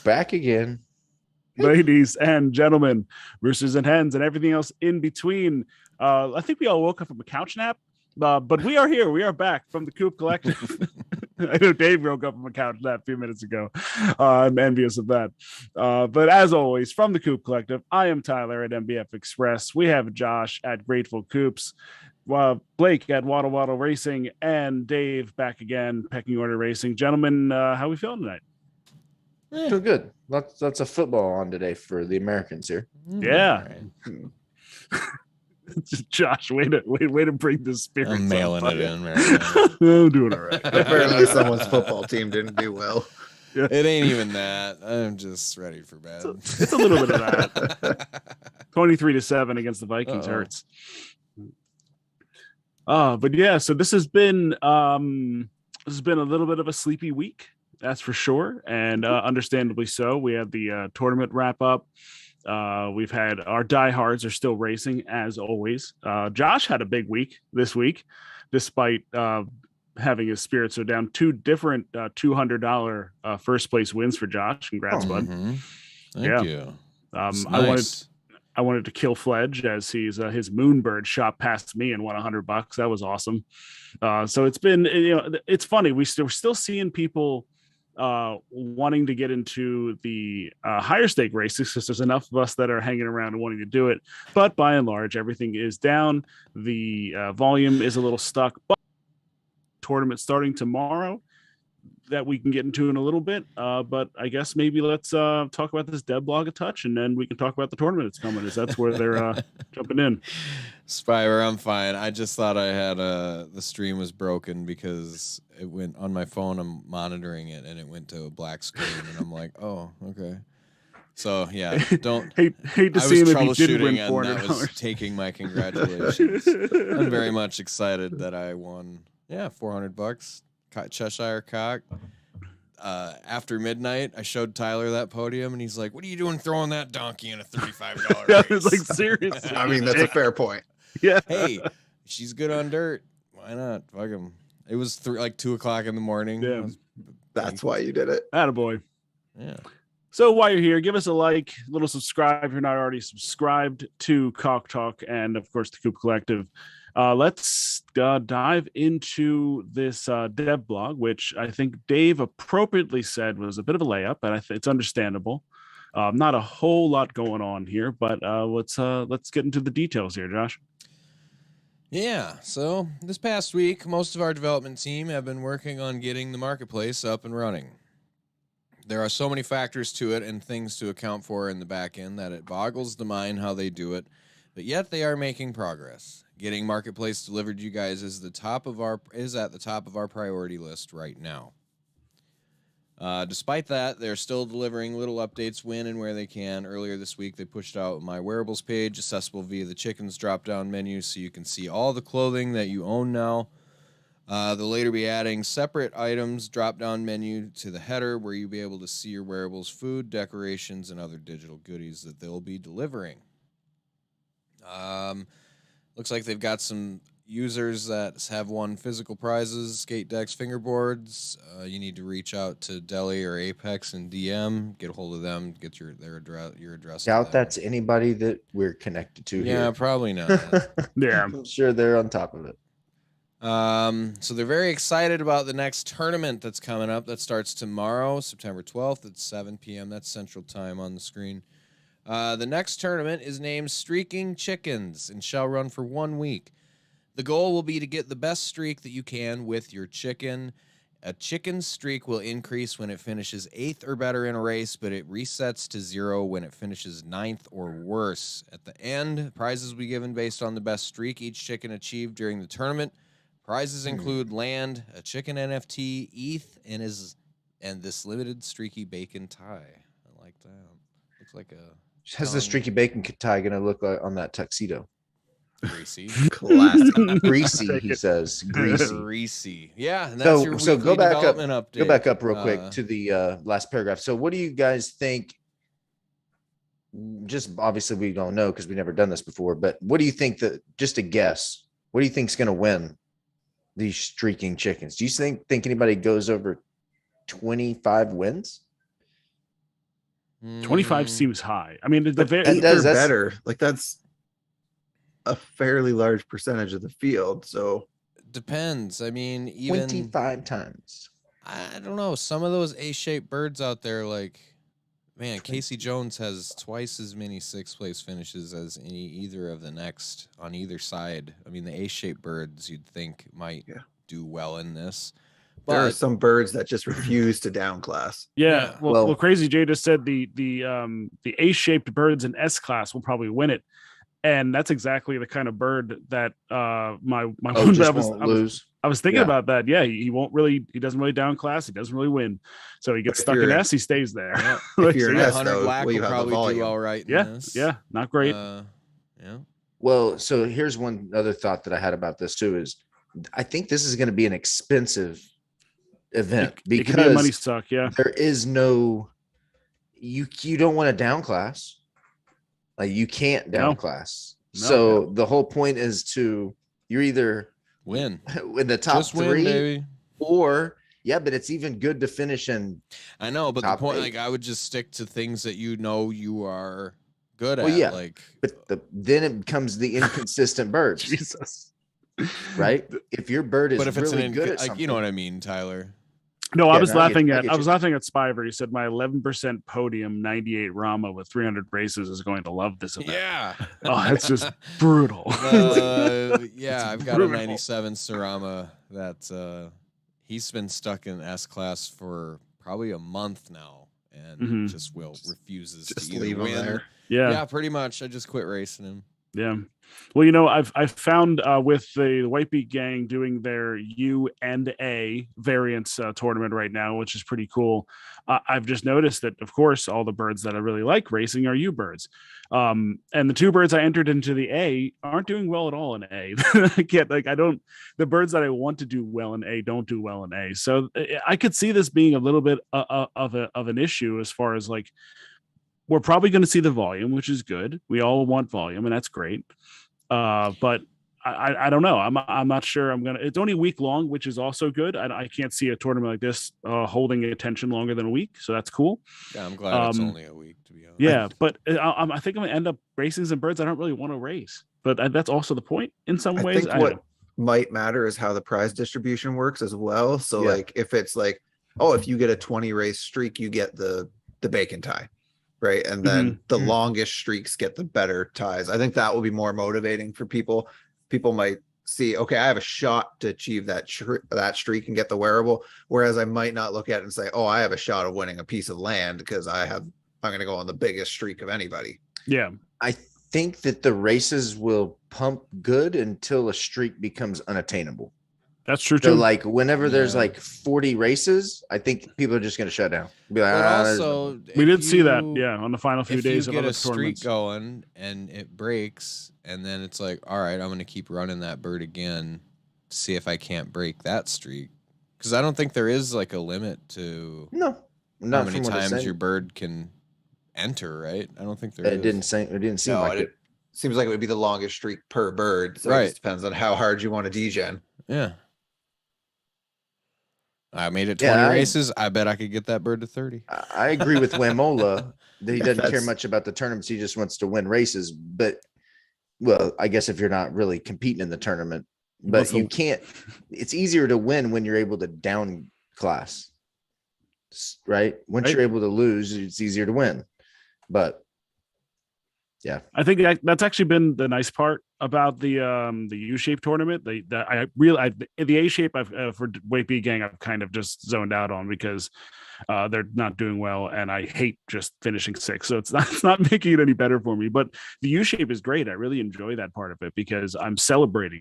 Back again. Ladies and gentlemen, roosters and hens, and everything else in between. I think we all woke up from a couch nap, but we are here. We are back from the Coop Collective. I know Dave woke up from a couch nap a few minutes ago. I'm envious of that. But as always, from the Coop Collective, I am Tyler at MBF Express. We have Josh at Grateful Coops, Blake at Waddle Waddle Racing, and Dave back again, Pecking Order Racing. Gentlemen, how we feeling tonight? Feel good. Lots of football on today for the Americans here. Yeah. Josh, way to bring the spirit. I'm mailing it in, man. I'm doing all right. Apparently, someone's football team didn't do well. Yeah. It ain't even that. I'm just ready for bed. It's a little bit of that. 23-7 against the Vikings hurts. But yeah, so this has been a little bit of a sleepy week, that's for sure, and understandably so. We had the tournament wrap up. We've had our diehards are still racing as always. Josh had a big week this week, despite having his spirits so down. Two different $200 first place wins for Josh. Congrats, bud. Thank you. Nice. I wanted to kill Fledge as his Moonbird shot past me and won $100. That was awesome. So it's been, it's funny. We're still seeing people wanting to get into the higher stake races because there's enough of us that are hanging around and wanting to do it. But by and large, everything is down. The volume is a little stuck. But tournament starting tomorrow that we can get into in a little bit. But I guess maybe let's talk about this dev blog a touch, and then we can talk about the tournament that's coming, as that's where they're jumping in. Spyver, I'm fine. I just thought I had the stream was broken because it went on my phone. I'm monitoring it, and it went to a black screen, and I'm like, oh, okay. So yeah, don't hate to see him if he did win $400. That was taking my congratulations. I'm very much excited that I won. Yeah, $400. Cheshire Cock. After midnight, I showed Tyler that podium, and he's like, "What are you doing throwing that donkey in a $35 race?" I was like, seriously. I mean, that's a fair point. Yeah. Hey, she's good on dirt. Why not? Fuck him. It was like 2:00 in the morning. Yeah. That's why you did it. Attaboy. Yeah. So while you're here, give us a like, a little subscribe if you're not already subscribed to Cock Talk and, of course, the Coop Collective. Let's dive into this dev blog, which I think Dave appropriately said was a bit of a layup, and it's understandable. Not a whole lot going on here, but let's get into the details here, Josh. Yeah, so this past week, most of our development team have been working on getting the marketplace up and running. There are so many factors to it and things to account for in the back end that it boggles the mind how they do it, but yet they are making progress. Getting marketplace delivered to you guys is at the top of our priority list right now. Despite that, they're still delivering little updates when and where they can. Earlier this week, they pushed out my wearables page, accessible via the chickens drop-down menu, so you can see all the clothing that you own now. They'll later be adding separate items drop-down menu to the header, where you'll be able to see your wearables, food, decorations, and other digital goodies that they'll be delivering. Looks like they've got some users that have won physical prizes, skate decks, fingerboards. You need to reach out to Deli or Apex and DM, get a hold of them, get your address. Doubt that's anybody that we're connected to here. Yeah, probably not. Yeah, I'm sure they're on top of it. So they're very excited about the next tournament that's coming up. That starts tomorrow, September 12th at 7 p.m. That's Central Time on the screen. The next tournament is named Streaking Chickens and shall run for 1 week. The goal will be to get the best streak that you can with your chicken. A chicken streak will increase when it finishes 8th or better in a race, but it resets to 0 when it finishes 9th or worse. At the end, prizes will be given based on the best streak each chicken achieved during the tournament. Prizes include land, a chicken NFT, ETH, and this limited streaky bacon tie. I like that. Looks like a... How's the streaky bacon tie going to look like on that tuxedo? Greasy. Classic. Greasy, he says. Greasy. Greasy. Yeah. And that's your so go back up. Update. Go back up real quick to the last paragraph. So what do you guys think? Just obviously we don't know because we've never done this before, but what do you think just a guess, what do you think is going to win these streaking chickens? Do you think anybody goes over 25 wins? 25 seems high. I mean, the But very That eight does- or that's- better. Like that's a fairly large percentage of the field. So Depends. I mean, even 25 times. I don't know. Some of those A-shaped birds out there, like, man, Casey Jones has twice as many sixth place finishes as either of the next on either side. I mean, the A-shaped birds you'd think might do well in this. there are But some birds that just refuse to down class. yeah. Yeah. Well, Crazy J just said the A-shaped birds in S class will probably win it. And that's exactly the kind of bird that my Oh, just I was, won't I was lose. I was thinking Yeah. about that. Yeah, he doesn't really down class. He doesn't really win. So he gets If stuck in you're in- S, he stays there. Yeah. Like, If you're so an yeah. S, Hunter though, Black well, you will have the probably do volume. all right. In yeah, this. yeah, not great. Yeah. Well, so here's one other thought that I had about this too is I think this is going to be an expensive event It could be a money because suck. Yeah, there is no you don't want to down class. Like you can't down No. class. No. So the whole point is you're either Win. in the top Just win, three baby. or but it's even good to finish in. I know, but the Top point, eight. like, I would just stick to things that you know you are good Well, at. yeah. Like, But then it becomes the inconsistent birds, Jesus. right? If your bird is but if it's really an good at like, something, you know what I mean, Tyler. No, I Yeah, was no, I get laughing you. I at get I was you. laughing at Spiver. He said my 11% podium 98 Rama with 300 races is going to love this event. Yeah. Oh, that's just brutal. Yeah, I've got brutal. a 97 Sarama that he's been stuck in S class for probably a month now and Mhm. just refuses Just to either leave them win. there. Yeah, pretty much. I just quit racing him. Yeah. Well, I've found with the Whitebeak gang doing their U and A variants tournament right now, which is pretty cool. I've just noticed that, of course, all the birds that I really like racing are U birds. And the two birds I entered into the A aren't doing well at all in A. The birds that I want to do well in A don't do well in A. So I could see this being a little bit of an issue as far as like, we're probably going to see the volume, which is good. We all want volume, and that's great. But I don't know. I'm not sure. It's only a week long, which is also good. I can't see a tournament like this holding attention longer than a week, so that's cool. Yeah, I'm glad it's only a week, to be honest. Yeah, but I think I'm gonna end up racing some birds I don't really want to race. But that's also the point in some I ways. think what might matter is how the prize distribution works as well. So Yeah. like if it's like, oh, if you get a 20 race streak, you get the bacon tie. Right. And then the longest streaks get the better ties. I think that will be more motivating for people. People might see, okay, I have a shot to achieve that streak and get the wearable. Whereas I might not look at it and say, oh, I have a shot of winning a piece of land because I'm going to go on the biggest streak of anybody. Yeah. I think that the races will pump good until a streak becomes unattainable. That's true So too. like whenever there's Yeah. like 40 races, I think people are just going to shut down. Be like, But "Ah, there's also, We did see that, you- yeah, on the final few if days you of get other a streak tournaments. going and it breaks, and then it's like, all right, I'm going to keep running that bird again, see if I can't break that streak. Because I don't think there is like a limit to no, how not many from what it's times saying. your bird can enter, right? I don't think there is. It didn't seem No, like it it. seems like it would be the longest streak per bird. So it Right. just depends on how hard you want to degen. Yeah. I made it Yeah, 20 I- races. I bet I could get that bird to 30. I agree with Wamola that he doesn't care That's- much about the tournaments. He just wants to win races. But well, I guess if you're not really competing in the tournament, but Also- you can't. It's easier to win when you're able to down class, right? Once Right. you're able to lose, it's easier to win. But I think that's actually been the nice part about the UShape tournament. The A-shape for Weight B gang I've kind of just zoned out on because they're not doing well, and I hate just finishing sixth. So it's not making it any better for me. But the U-shape is great. I really enjoy that part of it because I'm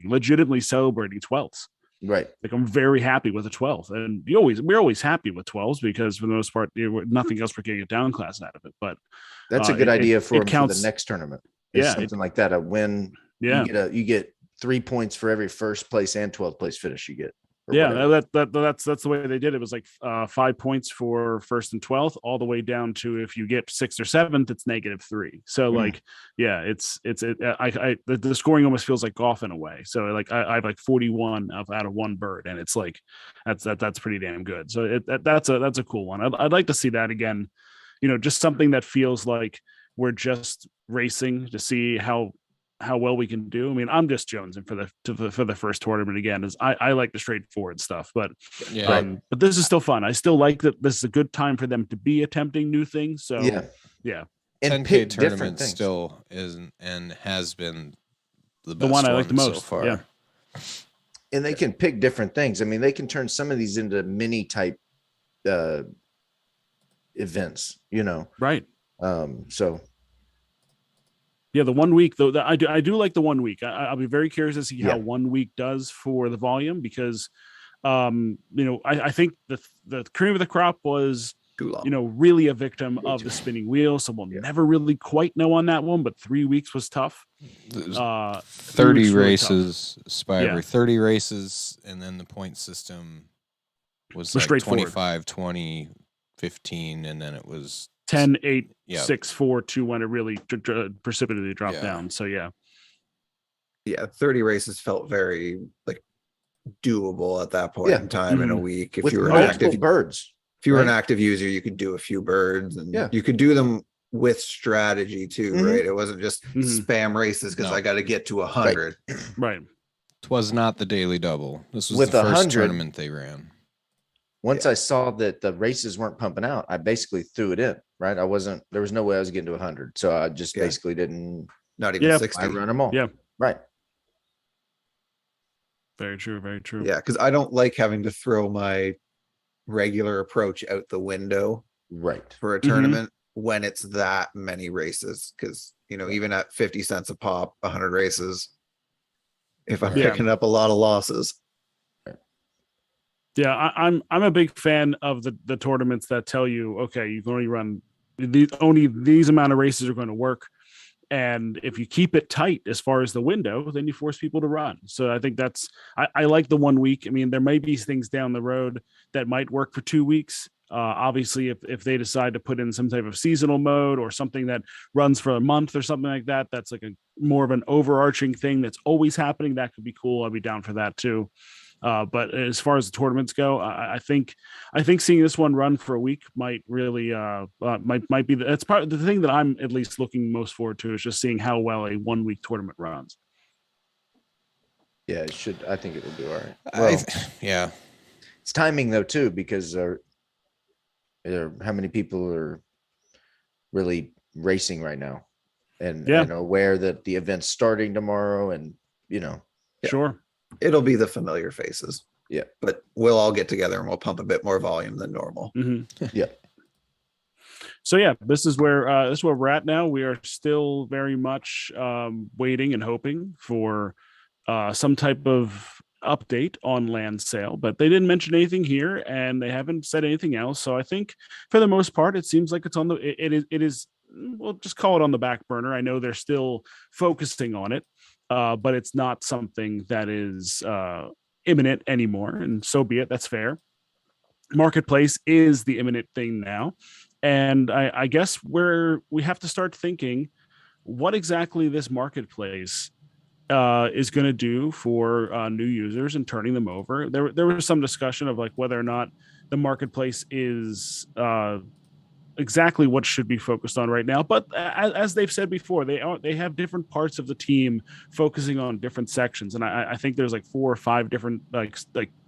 legitimately celebrating 12ths. right, Like I'm very happy with a 12th, and we're always happy with 12s because for the most part, nothing else we're getting a down class out of it. But that's a good idea for it him for counts. the next tournament. Is Yeah, something like that. A win. yeah. You get 3 points for every first place and 12th place finish you get. or Yeah, whatever. that's the way they did it. It was like 5 points for first and 12th, all the way down to if you get 6th or 7th, it's -3. So like, yeah, the scoring almost feels like golf in a way. So like I have like 41 out of one bird, and it's like that's pretty damn good. So that's a cool one. I'd like to see that again just something that feels like we're just racing to see how well we can do. I mean, I'm just jonesing for the first tournament again. Is I like the straightforward stuff, but but this is still fun. I still like that this is a good time for them to be attempting new things. So yeah. And 10K tournament still isn't and has been the best one I like the most so far. Yeah. And they can pick different things. I mean, they can turn some of these into mini type events, Right. So yeah, the 1 week though, I do like the 1 week. I'll be very curious to see how 1 week does for the volume, because I think the cream of the crop was really a victim of the spinning wheel. So we'll never really quite know on that one, but 3 weeks was tough. 30 races, Spivey, 30 races, and then the point system was like 25, 20, 15, and then it was 10, 8, 6, 4, 2, 1. It really precipitously dropped down. So yeah, 30 races felt very like doable at that point in time in a week. If with you were active birds, if you were an active user, you could do a few birds, and you could do them with strategy too, right? It wasn't just spam races because I got to get to 100. Right. It was not the daily double. This was with the first 100 tournament they ran. Once I saw that the races weren't pumping out, I basically threw it in. Right, there was no way I was getting to 100, so I just basically didn't. Not even 60. I run them all. Yeah. Right. Very true. Very true. Yeah, because I don't like having to throw my regular approach out the window. Right. For a tournament when it's that many races, because even at 50 cents a pop, 100 races, if I'm picking up a lot of losses. Yeah, I'm a big fan of the tournaments that tell you, okay, you can only run only these amount of races are going to work, and if you keep it tight as far as the window, then you force people to run. So I think I like the 1 week. I mean, there may be things down the road that might work for 2 weeks. Obviously, if they decide to put in some type of seasonal mode or something that runs for a month or something like that, that's like a more of an overarching thing that's always happening. That could be cool. I'd be down for that too. But as far as the tournaments go, I think seeing this one run for a week might really might be that's part of the thing that I'm at least looking most forward to, is just seeing how well a 1 week tournament runs. Yeah, it should. I think it'll do all right. Well, it's timing though too, because how many people are really racing right now, and aware that the event's starting tomorrow, and Sure. It'll be the familiar faces. Yeah. But we'll all get together and we'll pump a bit more volume than normal. Yeah. So this is where we're at now. We are still very much waiting and hoping for some type of update on land sale, but they didn't mention anything here and they haven't said anything else. So I think for the most part, it seems like it's on it is we'll just call it on the back burner. I know they're still focusing on it. But it's not something that is imminent anymore, and so be it. That's fair. Marketplace is the imminent thing now, and I guess we have to start thinking what exactly this marketplace is going to do for new users and turning them over. There was some discussion of like whether or not the marketplace is exactly what should be focused on right now, but as they've said before, they have different parts of the team focusing on different sections, and I think there's like 4 or 5 different like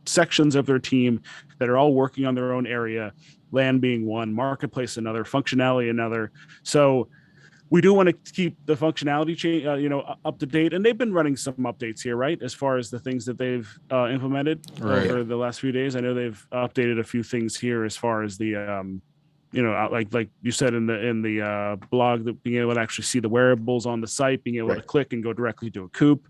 sections of their team that are all working on their own area, land being one, marketplace another, functionality another. So we do want to keep the functionality up to date, and they've been running some updates here, right, as far as the things that they've implemented over the last few days. I know they've updated a few things here as far as the like you said in the blog, that being able to actually see the wearables on the site, being able to click and go directly to a Coop.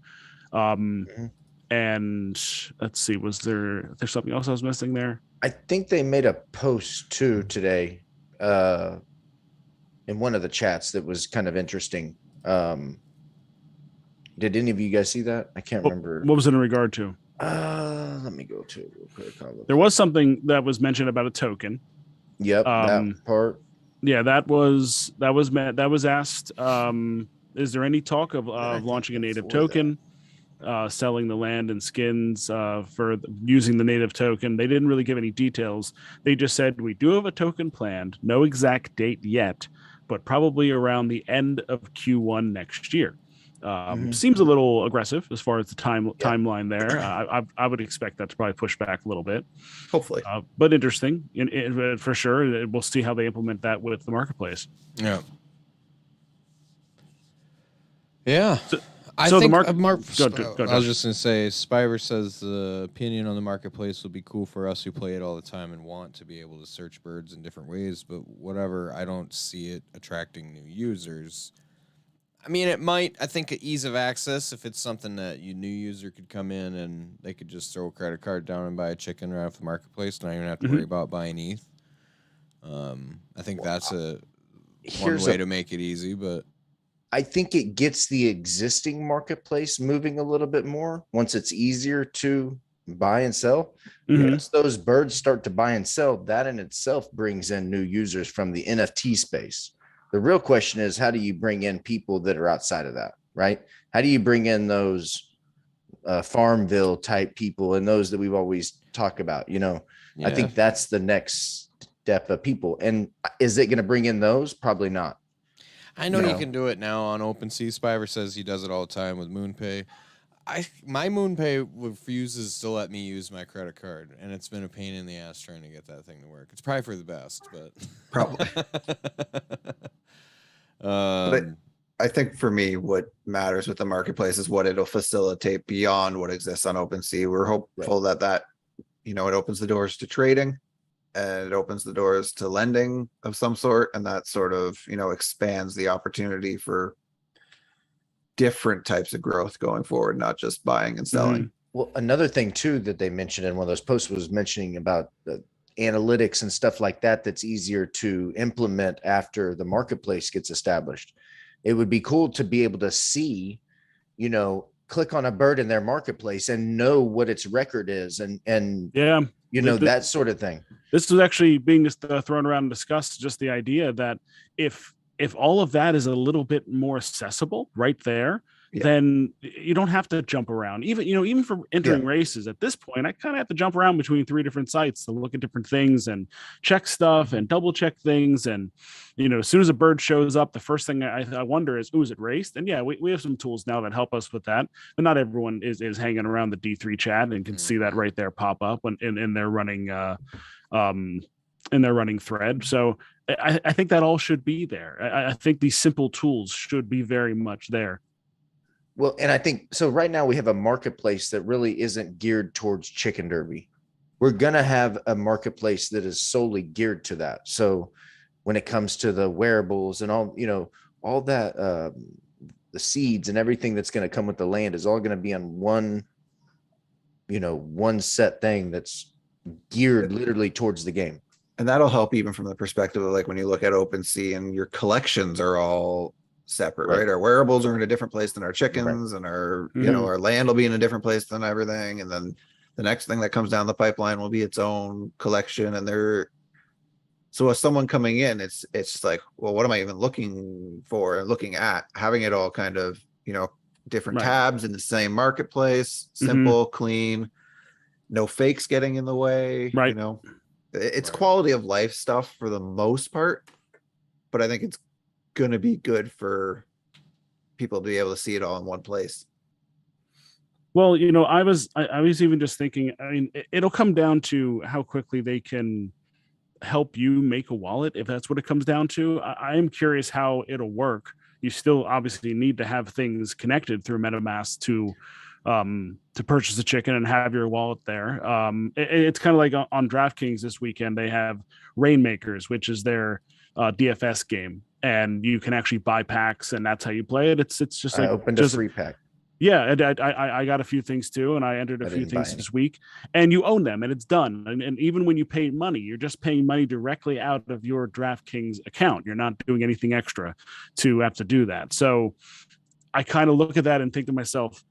And let's see, there's something else I was missing there? I think they made a post too today in one of the chats that was kind of interesting. Did any of you guys see that? I can't remember. What was it in regard to? Let me go to it real quick. There was something that was mentioned about a token. Yep, that part. Yeah, that was asked. Is there any talk of launching a native token? selling the land and skins for using the native token. They didn't really give any details. They just said, we do have a token planned, no exact date yet, but probably around the end of Q1 next year. Seems a little aggressive as far as the timeline there. I would expect that to probably push back a little bit. Hopefully. But interesting for sure. We'll see how they implement that with the marketplace. Yeah. Yeah. I was just going to say, Spiver says the opinion on the marketplace will be cool for us who play it all the time and want to be able to search birds in different ways, but whatever, I don't see it attracting new users. I mean, it might, I think, ease of access, if it's something that new user could come in and they could just throw a credit card down and buy a chicken right off the marketplace, not even have to worry about buying ETH. I think that's one way to make it easy, but I think it gets the existing marketplace moving a little bit more once it's easier to buy and sell. Once those birds start to buy and sell, that in itself brings in new users from the NFT space. The real question is, how do you bring in people that are outside of that, right? How do you bring in those Farmville type people and those that we've always talked about? I think that's the next step of people. And is it going to bring in those? Probably not. I know you can do it now on OpenSea. Spiver says he does it all the time with MoonPay. My MoonPay refuses to let me use my credit card, and it's been a pain in the ass trying to get that thing to work. It's probably for the best, but probably. But I think for me, what matters with the marketplace is what it'll facilitate beyond what exists on OpenSea. We're hopeful that it opens the doors to trading, and it opens the doors to lending of some sort, and that sort of expands the opportunity for different types of growth going forward, not just buying and selling. Well, another thing too that they mentioned in one of those posts was mentioning about the analytics and stuff like that that's easier to implement after the marketplace gets established. It would be cool to be able to see, click on a bird in their marketplace and know what its record is and that sort of thing. This was actually being just thrown around and discussed, just the idea that if all of that is a little bit more accessible right there, then you don't have to jump around. Even for entering races at this point, I kind of have to jump around between 3 different sites to look at different things and check stuff and double check things. And, as soon as a bird shows up, the first thing I wonder is, is it raced? And we have some tools now that help us with that, but not everyone is hanging around the D3 chat and can see that right there pop up when in their running, in their running thread. So I think that all should be there. I think these simple tools should be very much there. Well, and I think so right now we have a marketplace that really isn't geared towards Chicken Derby. We're going to have a marketplace that is solely geared to that. So when it comes to the wearables and all that, the seeds and everything that's going to come with the land is all going to be on one set thing that's geared literally towards the game. And that'll help even from the perspective of when you look at OpenSea and your collections are all separate, right? Our wearables are in a different place than our chickens, and our our land will be in a different place than everything. And then the next thing that comes down the pipeline will be its own collection. And so as someone coming in, it's like, well, what am I even looking for and looking at? Having it all kind of different tabs in the same marketplace, simple, clean, no fakes getting in the way. Right. It's quality of life stuff for the most part, but I think it's going to be good for people to be able to see it all in one place. Well, I was even just thinking, I mean, it'll come down to how quickly they can help you make a wallet, if that's what it comes down to. I am curious how it'll work. You still obviously need to have things connected through MetaMask to purchase a chicken and have your wallet there. It's kind of like on DraftKings this weekend, they have Rainmakers, which is their DFS game, and you can actually buy packs, and that's how you play it. It's just like opened a free pack. Yeah, I got a few things too, and I entered a few things this week, and you own them, and it's done. And even when you pay money, you're just paying money directly out of your DraftKings account. You're not doing anything extra to have to do that. So I kind of look at that and think to myself,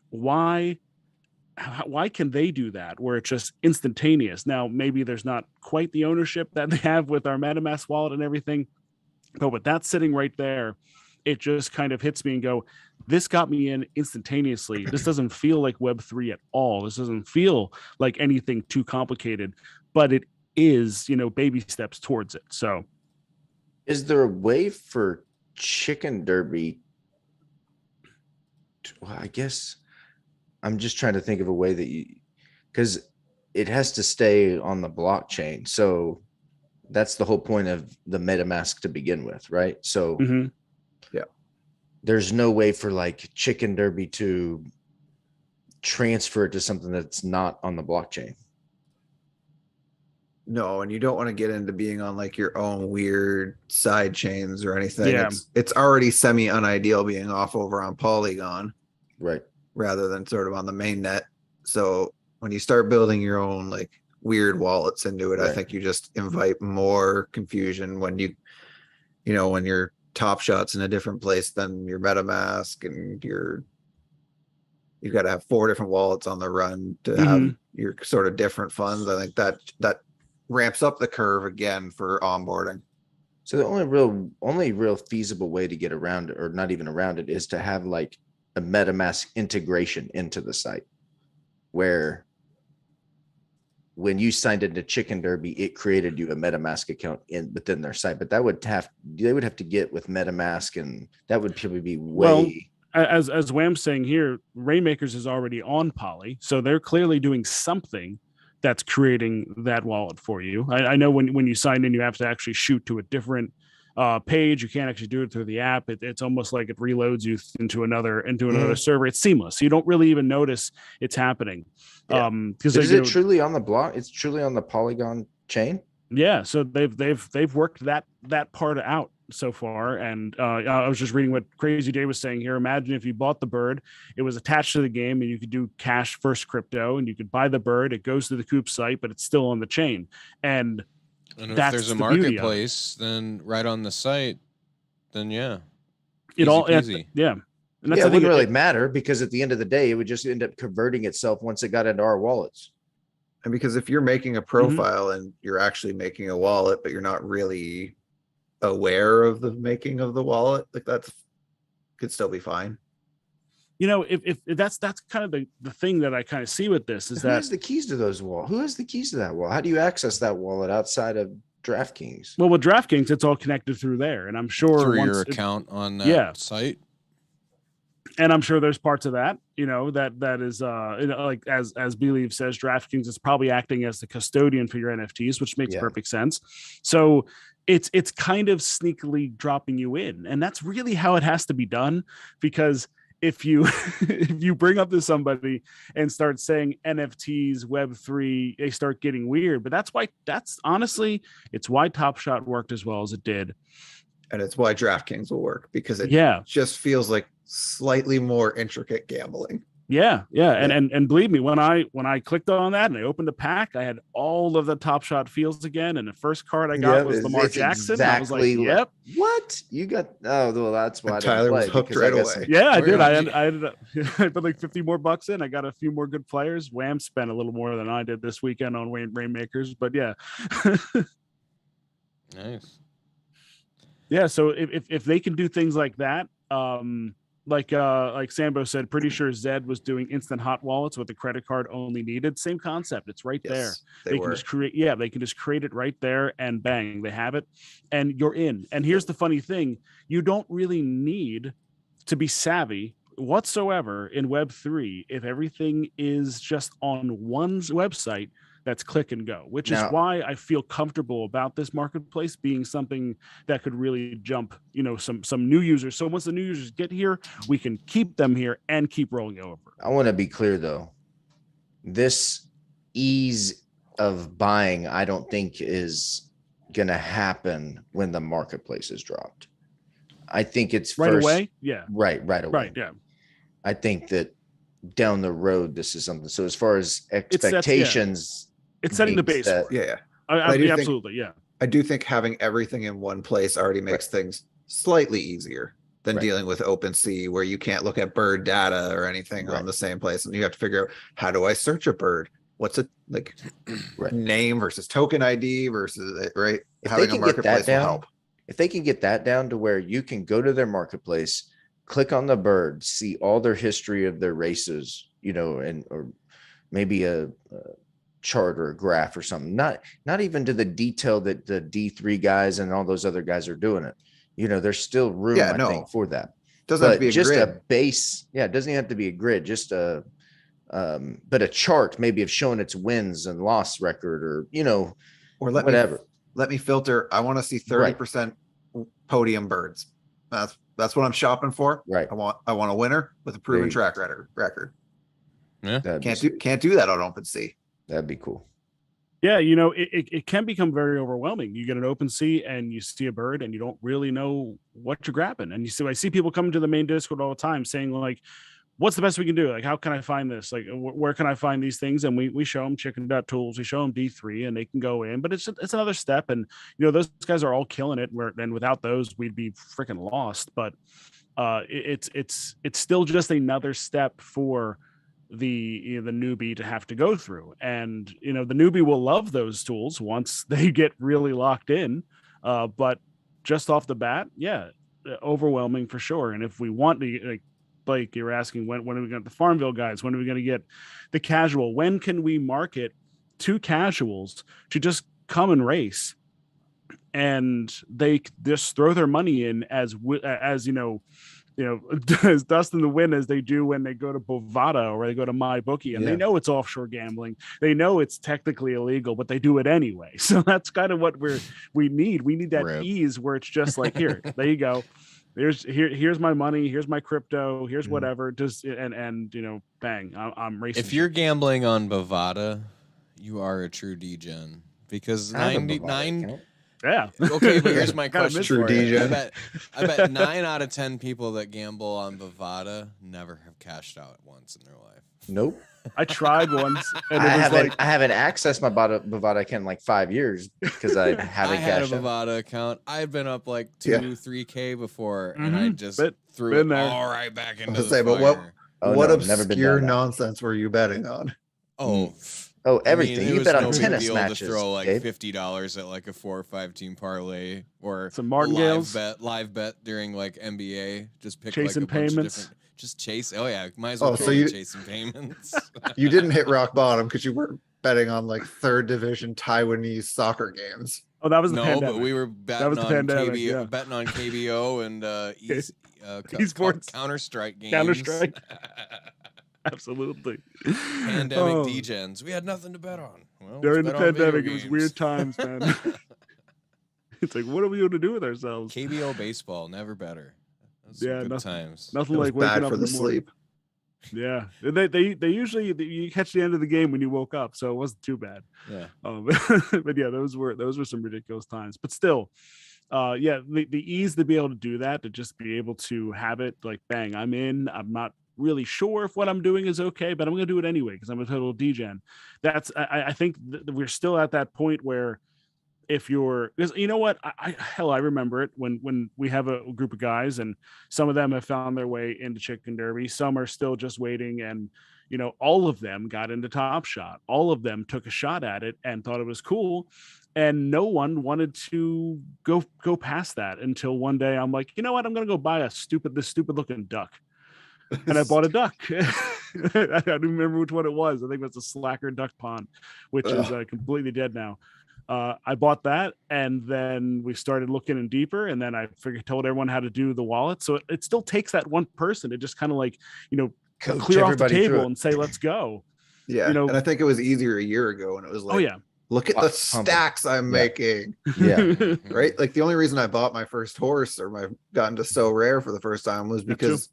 why can they do that where it's just instantaneous? Now, maybe there's not quite the ownership that they have with our MetaMask wallet and everything, but with that sitting right there, it just kind of hits me and go, this got me in instantaneously. This doesn't feel like Web3 at all. This doesn't feel like anything too complicated, but it is, baby steps towards it. So is there a way for Chicken Derby? Well, I guess I'm just trying to think of a way that because it has to stay on the blockchain. So that's the whole point of the MetaMask to begin with, right? So yeah, there's no way for like Chicken Derby to transfer it to something that's not on the blockchain. No, and you don't want to get into being on like your own weird side chains or anything. Yeah. It's already semi unideal being off over on Polygon, right? Rather than sort of on the main net. So when you start building your own like weird wallets into it, Right. I think you just invite more confusion when when your Top Shot's in a different place than your MetaMask, and you've got to have 4 different wallets on the run to have your sort of different funds. I think that ramps up the curve again for onboarding. So the only real feasible way to get around it, or not even around it, is to have like a MetaMask integration into the site, where when you signed into Chicken Derby, it created you a MetaMask account within their site. But they would have to get with MetaMask, and that would probably be way. Well, as Wham's saying here, Rainmakers is already on Poly, so they're clearly doing something that's creating that wallet for you. I know when you sign in, you have to actually shoot to a different page. You can't actually do it through the app. It's almost like it reloads you into another server. It's seamless. So you don't really even notice it's happening. Yeah. Because is it truly on the block? It's truly on the Polygon chain. Yeah. So they've worked that part out so far. And I was just reading what Crazy Day was saying here. Imagine if you bought the bird, it was attached to the game, and you could do cash first crypto, and you could buy the bird. It goes to the Coop site, but it's still on the chain. And if there's a marketplace, then right on the site, then yeah, it all peasy. yeah. And that's it wouldn't really matter, because at the end of the day, it would just end up converting itself once it got into our wallets. And because if you're making a profile and you're actually making a wallet, but you're not really aware of the making of the wallet, like could still be fine. If that's kind of the thing that I kind of see with this is who has the keys to those wallets? Who has the keys to that wallet? How do you access that wallet outside of DraftKings? Well, with DraftKings, it's all connected through there, and I'm sure through your account on that site. And I'm sure there's parts of that, that is like as Believe says, DraftKings is probably acting as the custodian for your NFTs, which makes perfect sense. So it's kind of sneakily dropping you in, and that's really how it has to be done. Because if you bring up to somebody and start saying NFTs, Web3, they start getting weird. But that's honestly, it's why Top Shot worked as well as it did. And it's why DraftKings will work, because it just feels like slightly more intricate gambling. Yeah. And believe me, when I clicked on that and I opened the pack, I had all of the Top Shot fields again, and the first card I got was Lamar Jackson. Exactly, I was like, "Yep, what you got?" Oh, well, that's why Tyler was hooked right away. Yeah, I did. I ended up I put like 50 more bucks in. I got a few more good players. Wham spent a little more than I did this weekend on Rainmakers, but yeah. Nice. Yeah, so if they can do things like that, like Sambo said, pretty sure Zed was doing instant hot wallets with the credit card only needed. Same concept. It's right there. They can just create. Yeah, they can just create it right there, and bang, they have it, and you're in. And here's the funny thing: you don't really need to be savvy whatsoever in Web3 if everything is just on one's website. That's click and go, which is why I feel comfortable about this marketplace being something that could really jump, some new users. So once the new users get here, we can keep them here and keep rolling over. I want to be clear though. This ease of buying, I don't think is going to happen when the marketplace is dropped. I think it's right away. Yeah. Right away. Right. Yeah. I think that down the road, this is something. So as far as expectations, it's setting the base. Absolutely. Yeah. I do think having everything in one place already makes things slightly easier than dealing with OpenSea, where you can't look at bird data or anything on the same place. And you have to figure out, how do I search a bird? What's it like name versus token ID versus If having they can a marketplace get that down, will help. If they can get that down to where you can go to their marketplace, click on the bird, see all their history of their races, and or maybe a chart or a graph or something, not even to the detail that the D3 guys and all those other guys are doing it. There's still room, I think, for that. Doesn't have to be a just grid. a base. Yeah, it doesn't even have to be a grid, just but a chart maybe of showing its wins and loss record, or or whatever. Let me filter. I want to see 30% podium birds. That's what I'm shopping for. Right. I want a winner with a proven track record. Yeah. Can't do that on OpenSea. That'd be cool. Yeah, it can become very overwhelming. You get an OpenSea and you see a bird and you don't really know what you're grabbing. And I see people coming to the main Discord all the time saying like, what's the best we can do? Like, how can I find this? Like, where can I find these things? And we show them chicken.tools, we show them D3 and they can go in, but it's another step. And, those guys are all killing it. And without those, we'd be freaking lost. But it's still just another step for the newbie to have to go through. And, the newbie will love those tools once they get really locked in. But just off the bat, yeah, overwhelming for sure. And if we want to, like, Blake, you were asking when are we going to get the Farmville guys? When are we going to get the casual? When can we market to casuals to just come and race, and they just throw their money in as as dust in the wind as they do when they go to Bovada or they go to MyBookie, and they know it's offshore gambling. They know it's technically illegal, but they do it anyway. So that's kind of what we need. We need that ease where it's just like, here, there you go. Here's my money, here's my crypto, here's whatever, just and bang, I'm racing. If you're gambling on Bovada, you are a true degen, because 99 yeah. Okay, but here's my question True for you. DJ. I bet 9 out of 10 people that gamble on Bovada never have cashed out once in their life. Nope. I tried once, and I haven't accessed my Bovada account in like 5 years because I haven't cashed a out. Bovada account. I've been up like 3K before, and I just threw it all right back into the fire. But what obscure nonsense were you betting on? Everything. You bet on tennis matches. To throw like $50 at like a 4 or 5 team parlay, or some martingales, live bet during like NBA. Just pick chasing like a bunch payments. Of different. Just chase. Oh yeah, might as well. Chasing payments. You didn't hit rock bottom because you were betting on like 3rd division Taiwanese soccer games. Oh, that was the pandemic. But we were betting on KBO, betting on KBO and esports Counter-Strike games. Counter-Strike. Absolutely. Pandemic degens. We had nothing to bet on. Well, during the pandemic, it was weird times, man. It's like, what are we going to do with ourselves? KBO baseball, never better. Good times. Nothing like waking up for the sleep. Yeah, they usually you catch the end of the game when you woke up, so it wasn't too bad. Yeah. But yeah, those were some ridiculous times. But still, the ease to be able to do that, to just be able to have it like, bang, I'm in. I'm not really sure if what I'm doing is okay, but I'm going to do it anyway because I'm a total degen. I think we're still at that point where, if you're, because you know what, I remember it when we have a group of guys and some of them have found their way into Chicken Derby, some are still just waiting, and all of them got into Top Shot, all of them took a shot at it and thought it was cool, and no one wanted to go past that until one day I'm like, you know what, I'm gonna go buy this stupid looking duck. And I bought a duck. I don't remember which one it was. I think it was a Slacker duck pond, which is completely dead now. I bought that, and then we started looking in deeper, and then I told everyone how to do the wallet. So it still takes that one person to just kind of like, clear off the table and say, let's go. Yeah. And I think it was easier a year ago, and it was like, look at the stacks I'm making. Yeah. Right. Like the only reason I bought my first horse or got into So Rare for the first time was because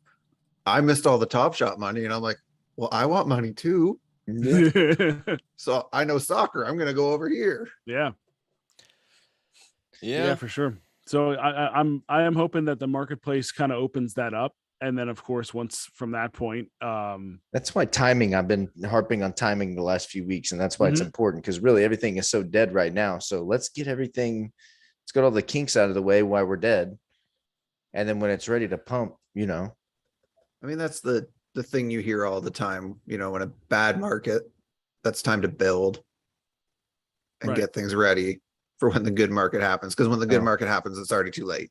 I missed all the Top Shot money, and I'm like, well, I want money too. Yeah. So I know soccer. I'm gonna go over here. Yeah, for sure. So I am hoping that the marketplace kind of opens that up, and then of course once from that point, that's why timing. I've been harping on timing the last few weeks, and that's why it's important, because really everything is so dead right now. So let's get all the kinks out of the way while we're dead, and then when it's ready to pump, I mean, that's the thing you hear all the time, in a bad market, that's time to build and get things ready. for when the good market happens. Because when the good Oh. market happens, it's already too late.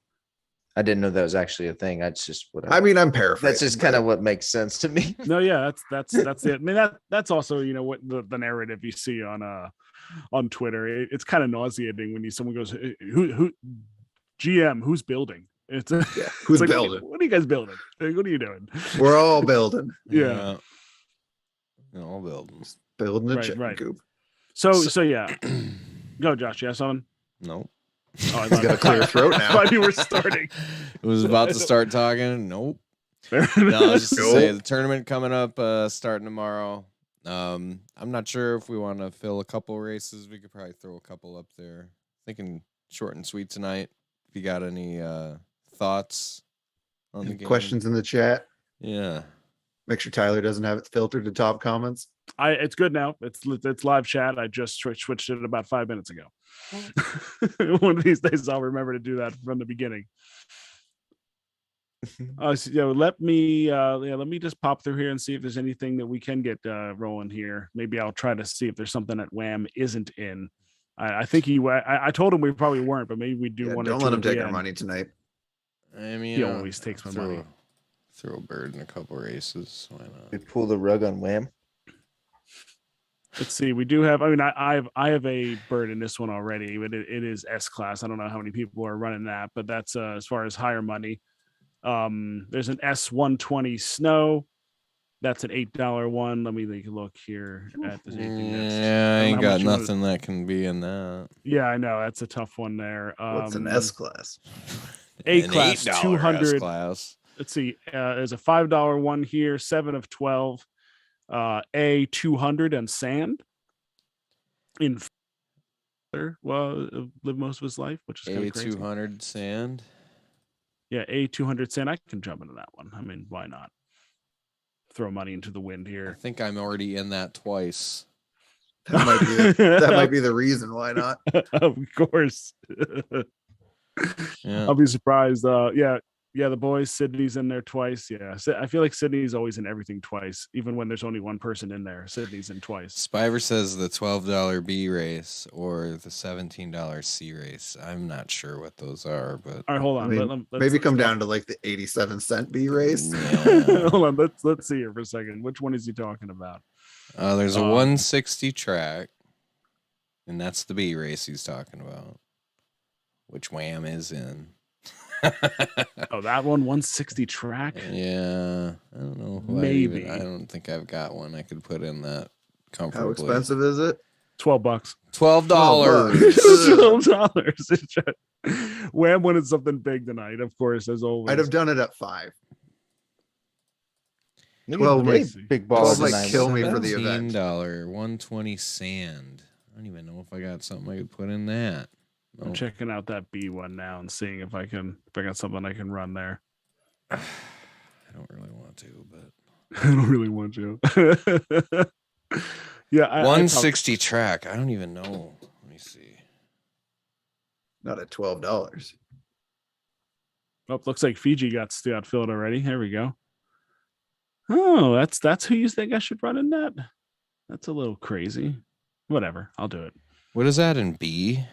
I didn't know that was actually a thing. That's just what I mean, I'm paraphrasing. that's just kind of what makes sense to me. No, yeah, that's it. I mean, that's also, you know, what the narrative you see on Twitter. It's kind of nauseating when someone goes, who GM, who's building? It's Who's like, building? What are you guys building? Like, what are you doing? We're all building. Yeah. All building. Building a Right, chicken right. coop. So yeah. Go, Josh. You have something? Nope. Oh, I He's got a clear throat I now. thought you were starting. It was about to start talking. Nope. Fair No, I was just to say Nope. the tournament coming up, starting tomorrow. I'm not sure if we want to fill a couple races. We could probably throw a couple up there. Thinking short and sweet tonight. If you got any thoughts on the game. Questions in the chat. Yeah. Make sure Tyler doesn't have it filtered to top comments. It's good now. It's live chat. I just switched it about 5 minutes ago. One of these days I'll remember to do that from the beginning. So, let me just pop through here and see if there's anything that we can get rolling here. Maybe I'll try to see if there's something that Wham isn't in. I think I told him we probably weren't, but maybe we do one. Don't or let two him at the take our end. money tonight. I mean, He always takes my money. Throw a bird in a couple races. Why We not? pull the rug on Wham. Let's see. We do have. I mean, I have a bird in this one already, but it is S class. I don't know how many people are running that, but that's as far as higher money. There's an S120 Snow. That's an $8 one. Let me take a look here at this. Yeah, I ain't got nothing that can be in that. Yeah, I know that's a tough one there. What's an S class? A An class, $8 200. S-class. Let's see. There's a $5 one here, 7 of 12. A 200 and sand. In live most of his life, which is kind of crazy. A200 sand. Yeah, A200 sand. I can jump into that one. I mean, why not? Throw money into the wind I here. think I'm already in that twice. That might be the reason. Why not? Of course. Yeah. I'll be surprised. Yeah, the boys, Sydney's in there twice. Yeah, I feel like Sydney's always in everything twice, even when there's only one person in there. Sydney's in twice. Spiver says the $12 B race or the $17 C race. I'm not sure what those are, but All right, hold on. I mean, maybe come down to like the 87-cent B race. yeah. Hold on. Let's see here for a second. Which one is he talking about? There's a 160 track, and that's the B race he's talking about, which Wham is in. Oh, that one, 160 track. Yeah, I don't know. Maybe. I don't think I've got one I could put in that comfortably. How expensive is it? $12. $12. $12. Wham wanted something big tonight, of course, as always. I'd have done it at 5. Well, big balls might tonight. kill me for the event. $17 120 sand. I don't even know if I got something I could put in that. I'm checking out that B one now and seeing if I got something I can run there. I don't really want to, but I don't really want to. Yeah, 160 track. I don't even know. Let me see. Not at $12. Oh, looks like Fiji got filled already. Here we go. Oh, that's who you think I should run in that? That's a little crazy. Whatever, I'll do it. What is that in B?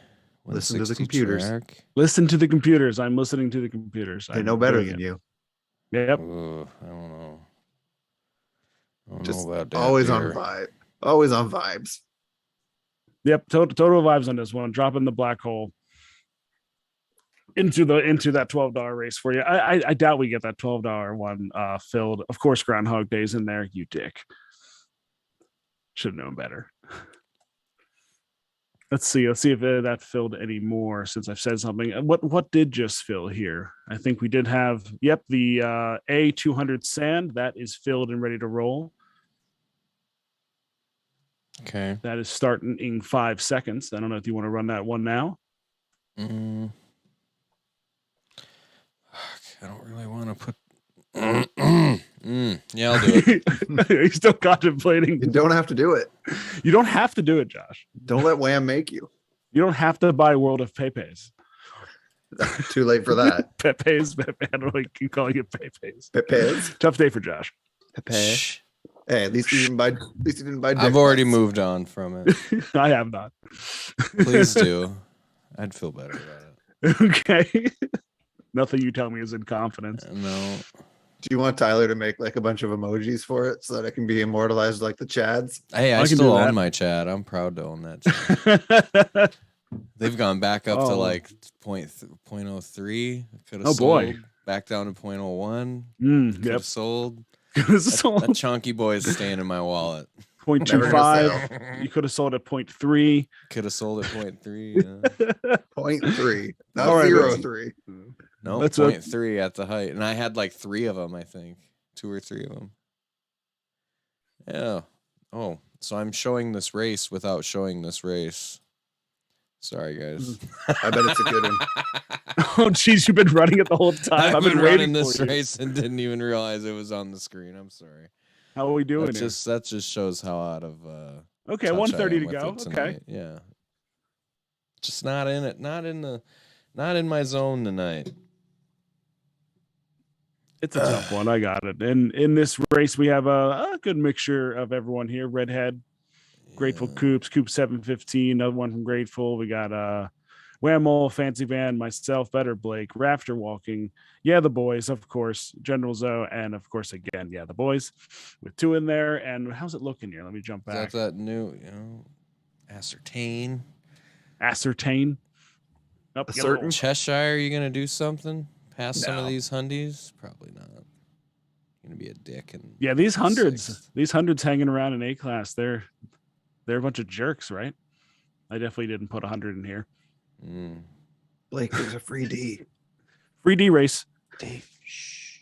Listen to the 160 computers. track? Listen to the computers. I'm listening to the computers. They know better than you. Yep. Ugh, I don't know. I don't Just know about that always on deer. vibe. Always on vibes. Yep. Total vibes on this one. Dropping the black hole into that $12 race for you. I doubt we get that $12 one filled. Of course, Groundhog Day's in there. You dick. Should have known better. Let's see if that filled any more since I've said something. What did just fill here? I think we did have, the A200 sand. That is filled and ready to roll. Okay. That is starting in 5 seconds. I don't know if you want to run that one now. I don't really want to put. Yeah, I'll do it. You're still contemplating. You don't have to do it. You don't have to do it, Josh. Don't let Wham make you. You don't have to buy World of Pepes. Too late for that. Pepes. I don't like keep calling it Pepes. Pepes. Tough day for Josh. Shh. Hey, at least you didn't buy. I've already moved on from it. I have not. Please do. I'd feel better about it. Okay. Nothing you tell me is in confidence. No. Do you want Tyler to make like a bunch of emojis for it so that it can be immortalized like the Chads? Hey, I still own my Chad. I'm proud to own that Chad. They've gone back up to like 0.03. Could have sold. Boy. Back down to 0.01. Could have sold. That chunky boy is staying in my wallet. 0.25. You could have sold at 0.3. Could have sold at 0.3. Yeah. 0.3. Not 0.03. No, 0.3 at the height. And I had like 3 of them, I think. 2 or 3 of them. Yeah. Oh, so I'm showing this race without showing this race. Sorry, guys. I bet it's a good one. Oh, geez, you've been running it the whole time. I've been running this race and didn't even realize it was on the screen. I'm sorry. How are we doing? That just shows how out of okay, 1:30 to go. Okay. Yeah. Just not in it. Not in my zone tonight. It's a tough one. I got it. And in this race, we have a good mixture of everyone here. Redhead, Grateful Coops, Coop 715, another one from Grateful. We got Whammo, Fancy Van, myself, Better Blake, Rafter Walking, the boys, of course, General Zoe, and of course, again, the boys, with 2 in there. And how's it looking here? Let me jump back. That's that new, Ascertain. Up, certain Cheshire, are you gonna do something? Pass some of these hundies? Probably not. You're gonna be a dick. And these hundreds hanging around in A class, they're a bunch of jerks, right? I definitely didn't put 100 in here. Blake, there's a free D. Free D race. Dave, shh.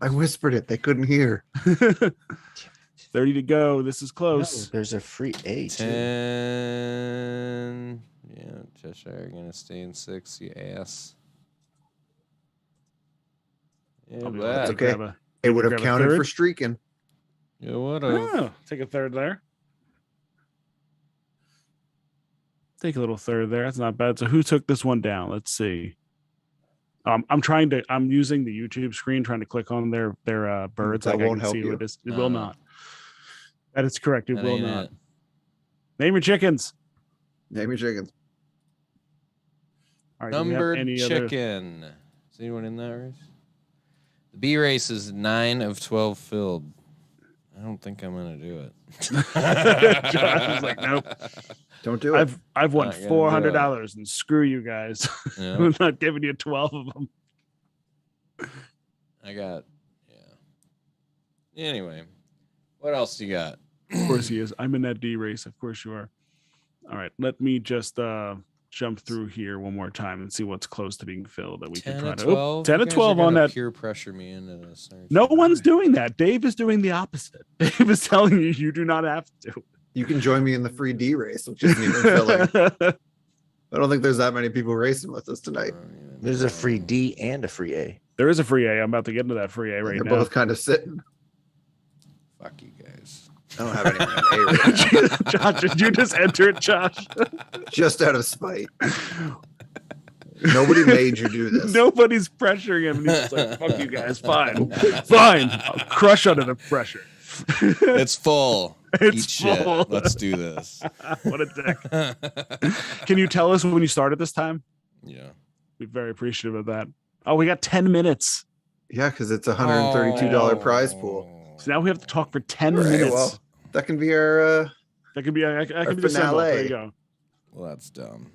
I whispered it. They couldn't hear. 30 to go. This is close. No, there's a free A. 10. Yeah, Cheshire gonna stay in 6. You ass. Yeah, that's okay. It would have counted for streaking. Yeah, would have. Take a third there. Take a little third there. That's not bad. So who took this one down? Let's see. I'm using the YouTube screen, trying to click on their birds. That won't I can help see you. It is. It will not. That is correct. It will not. It. Name your chickens. Name your chickens. All right, Numbered chicken. Is anyone in that race? The B race is 9 of 12 filled. I don't think I'm gonna do it. Josh was like, nope. Don't do it. I've won $400 and screw you guys. Yeah. I'm not giving you 12 of them. I got Anyway, what else do you got? Of course he is. I'm in that D race. Of course you are. All right, let me just jump through here one more time and see what's close to being filled that we can try to 10 to 12 on that. Peer pressure me into this. No one's doing that. Dave is doing the opposite. Dave is telling you do not have to. You can join me in the free D race, which isn't even filling. I don't think there's that many people racing with us tonight. There's a free D and a free A. There is a free A. I'm about to get into that free A right now. They're both kind of sitting. Fuck you guys. I don't have anyone in A right now. Josh, did you just enter it, Josh? Just out of spite. Nobody made you do this. Nobody's pressuring him. And he's just like, fuck you guys. Fine. Fine. I'll crush under the pressure. It's full. It's Eat full. Shit. Let's do this. What a dick. Can you tell us when you started this time? Yeah. We're very appreciative of that. Oh, we got 10 minutes. Yeah, because it's a $132 prize pool. So now we have to talk for 10 minutes. Well, that can be our that can be the symbol. There you go. Well, that's dumb.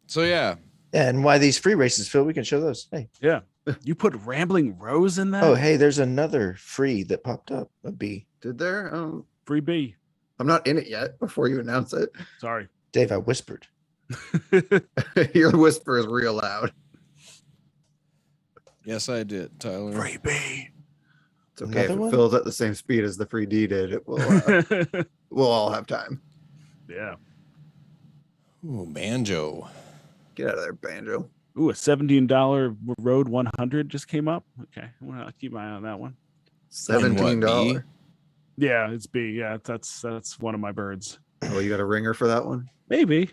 So yeah. And why these free races, Phil? We can show those. Hey. Yeah. You put Rambling Rose in that? Oh, hey, there's another free that popped up. A B. Did there? Free B. I'm not in it yet before you announce it. Sorry. Dave, I whispered. Your whisper is real loud. Yes, I did, Tyler. Free B. It's okay. If it fills at the same speed as the free D did, it will we'll all have time. Yeah. Ooh, Banjo. Get out of there, Banjo. Ooh, a $17 Road 100 just came up. Okay. Well, I'll keep my eye on that one. $17. Yeah, it's B. Yeah, that's one of my birds. Oh, you got a ringer for that one? Maybe.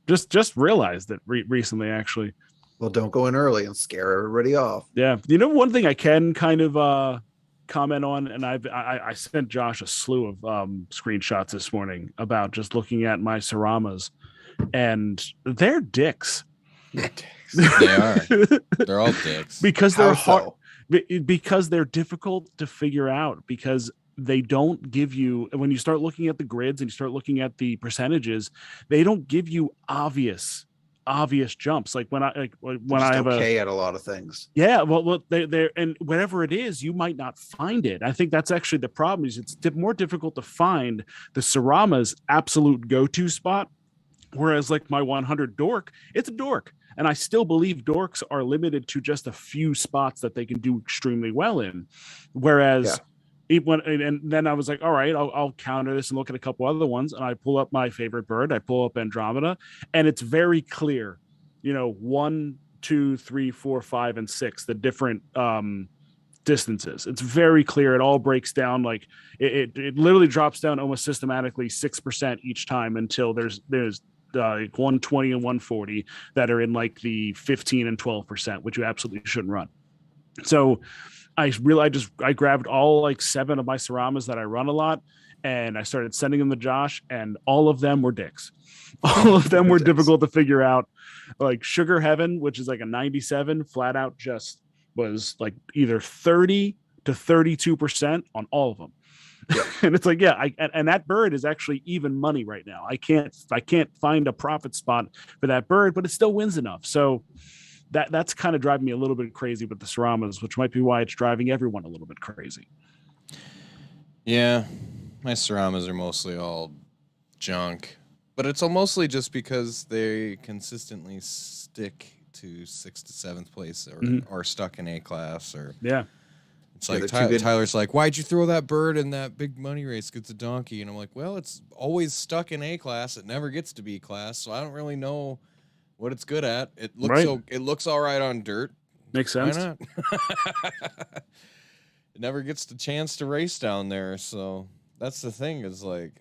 Just realized it recently, actually. Well, don't go in early and scare everybody off. Yeah. You know, one thing I can kind of comment on, and I sent Josh a slew of screenshots this morning about just looking at my Saramas and they're dicks. They are. They're all dicks because they're hard. Because they're difficult to figure out, because they don't give you, when you start looking at the grids and you start looking at the percentages, they don't give you obvious jumps. Like when I have at a lot of things. Yeah, well, they're and whatever it is, you might not find it. I think that's actually the problem. Is it's more difficult to find the Sarama's absolute go-to spot, whereas like my 100 dork, it's a dork. And I still believe dorks are limited to just a few spots that they can do extremely well in. Whereas, and then I was like, all right, I'll counter this and look at a couple other ones. And I pull up my favorite bird. I pull up Andromeda, and it's very clear, 1, 2, 3, 4, 5, and 6, the different distances. It's very clear. It all breaks down. Like it literally drops down almost systematically 6% each time until there's 120 and 140 that are in like the 15 and 12%, which you absolutely shouldn't run. So I grabbed all like 7 of my Saramas that I run a lot, and I started sending them to Josh, and all of them were dicks. All of them were difficult to figure out. Like Sugar Heaven, which is like a 97, flat out just was like either 30 to 32% on all of them. Yeah. And it's like, and that bird is actually even money right now. I can't find a profit spot for that bird, but it still wins enough. So that's kind of driving me a little bit crazy with the Saramas, which might be why it's driving everyone a little bit crazy. Yeah, my Saramas are mostly all junk, but it's mostly just because they consistently stick to 6th to 7th place or stuck in A class or It's like Tyler's like, why'd you throw that bird in that big money race? It's a donkey. And I'm like, well, it's always stuck in A class. It never gets to B class. So I don't really know what it's good at. It looks it looks all right on dirt. Makes sense. Why not? It never gets the chance to race down there. So that's the thing is like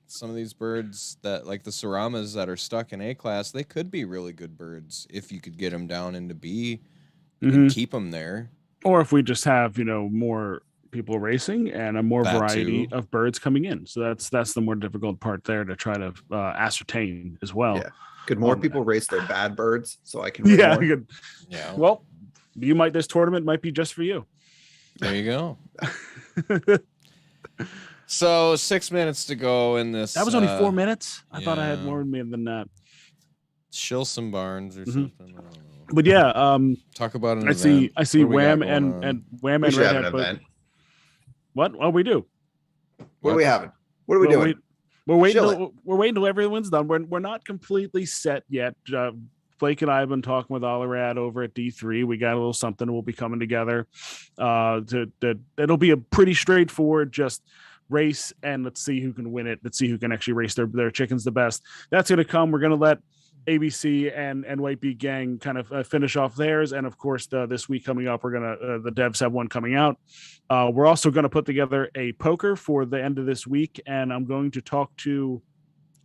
some of these birds that like the Saramas that are stuck in A class, they could be really good birds if you could get them down into B and keep them there. Or if we just have, more people racing and a more variety of birds coming in. So that's the more difficult part there to try to ascertain as well. Yeah. Could more people race their bad birds so I can win more? Yeah. Well, this tournament might be just for you. There you go. So 6 minutes to go in this. That was only 4 minutes. I thought I had more than that. Chill some barns or something. I don't know. But yeah, talk about an event. I see Wham and Wham and Red Hat. What? Oh, we do. What are we having? What are we doing? We're waiting till everyone's done. We're not completely set yet. Blake and I have been talking with Allarad over at D3. We got a little something. We'll be coming together. It'll be a pretty straightforward just race, and let's see who can win it. Let's see who can actually race their chickens the best. That's going to come. We're going to let ABC and White Bee Gang kind of finish off theirs, and of course this week coming up, we're gonna the devs have one coming out. We're also going to put together a poker for the end of this week, and I'm going to talk to